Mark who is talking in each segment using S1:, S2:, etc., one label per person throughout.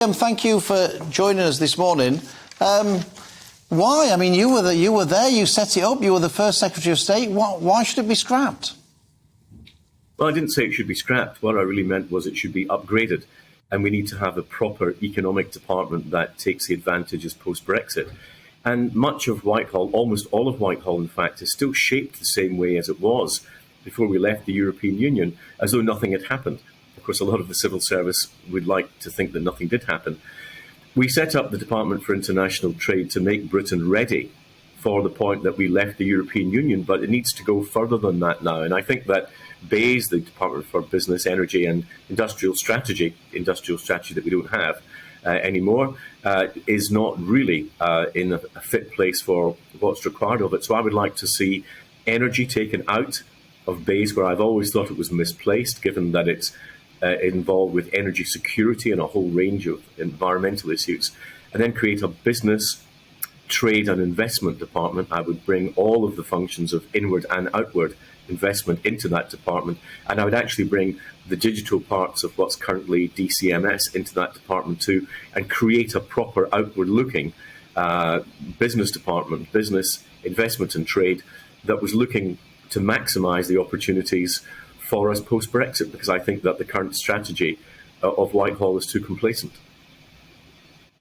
S1: Thank you for joining us this morning. Why? I mean, you were there, you set it up, you were the first Secretary of State. Why should it be scrapped?
S2: Well, I didn't say it should be scrapped. What I really meant was it should be upgraded. And we need to have a proper economic department that takes the advantages post-Brexit. And much of Whitehall, almost all of Whitehall, in fact, is still shaped the same way as it was before we left the European Union, as though nothing had happened. Of course, a lot of the civil service would like to think that nothing did happen. We set up the Department for International Trade to make Britain ready for the point that we left the European Union, but it needs to go further than that now. And I think that BEIS, the Department for Business, Energy and Industrial Strategy that we don't have anymore, is not really in a fit place for what's required of it. So I would like to see energy taken out of BEIS, where I've always thought it was misplaced, given that it's involved with energy security and a whole range of environmental issues, and then create a business, trade and investment department. I would bring all of the functions of inward and outward investment into that department, and I would actually bring the digital parts of what's currently DCMS into that department too, and create a proper outward-looking business department, business, investment and trade, that was looking to maximise the opportunities for us post-Brexit, because I think that the current strategy of Whitehall is too complacent.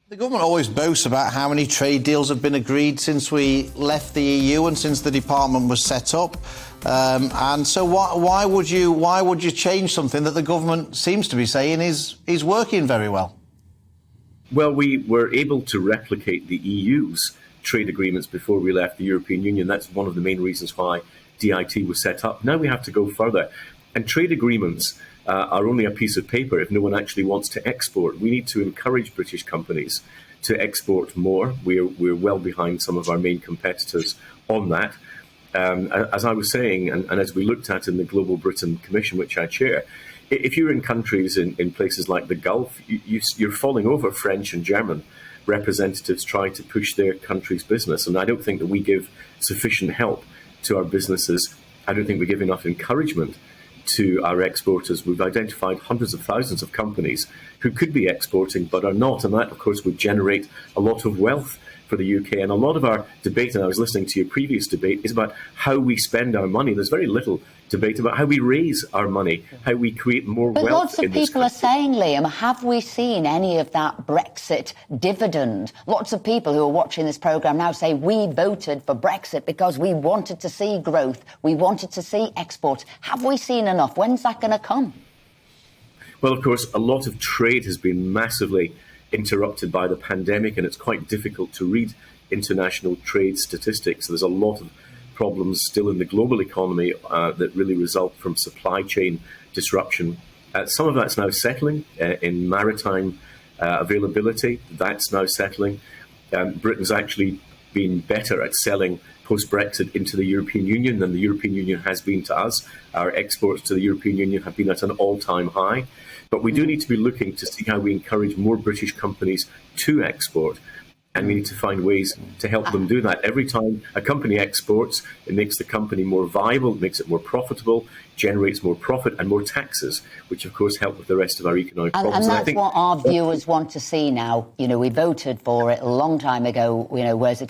S1: The government always boasts about how many trade deals have been agreed since we left the EU and since the department was set up. And so why would you change something that the government seems to be saying is working very well?
S2: Well, we were able to replicate the EU's trade agreements before we left the European Union. That's one of the main reasons why DIT was set up. Now we have to go further. And trade agreements are only a piece of paper if no one actually wants to export. We need to encourage British companies to export more. We're well behind some of our main competitors on that. As I was saying, and as we looked at in the Global Britain Commission, which I chair, if you're in countries in places like the Gulf, you're falling over French and German representatives trying to push their country's business. And I don't think that we give sufficient help to our businesses. I don't think we give enough encouragement to our exporters. We've identified hundreds of thousands of companies who could be exporting but are not, and that of course would generate a lot of wealth for the UK. And a lot of our debate, and I was listening to your previous debate, is about how we spend our money. There's very little debate about how we raise our money, how we create more wealth.
S3: But lots of people are saying, Liam, have we seen any of that Brexit dividend? Lots of people who are watching this programme now say we voted for Brexit because we wanted to see growth, we wanted to see exports. Have we seen enough? When's that going to come?
S2: Well, of course, a lot of trade has been massively interrupted by the pandemic, and it's quite difficult to read international trade statistics. There's a lot of problems still in the global economy that really result from supply chain disruption. Some of that's now settling in maritime availability. That's now settling. Britain's actually been better at selling post-Brexit into the European Union than the European Union has been to us. Our exports to the European Union have been at an all-time high. But we do need to be looking to see how we encourage more British companies to export. And we need to find ways to help them do that. Every time a company exports, it makes the company more viable, it makes it more profitable, generates more profit and more taxes, which of course help with the rest of our economic problems.
S3: And that's what our viewers want to see now. You know, we voted for it a long time ago. You know, where's it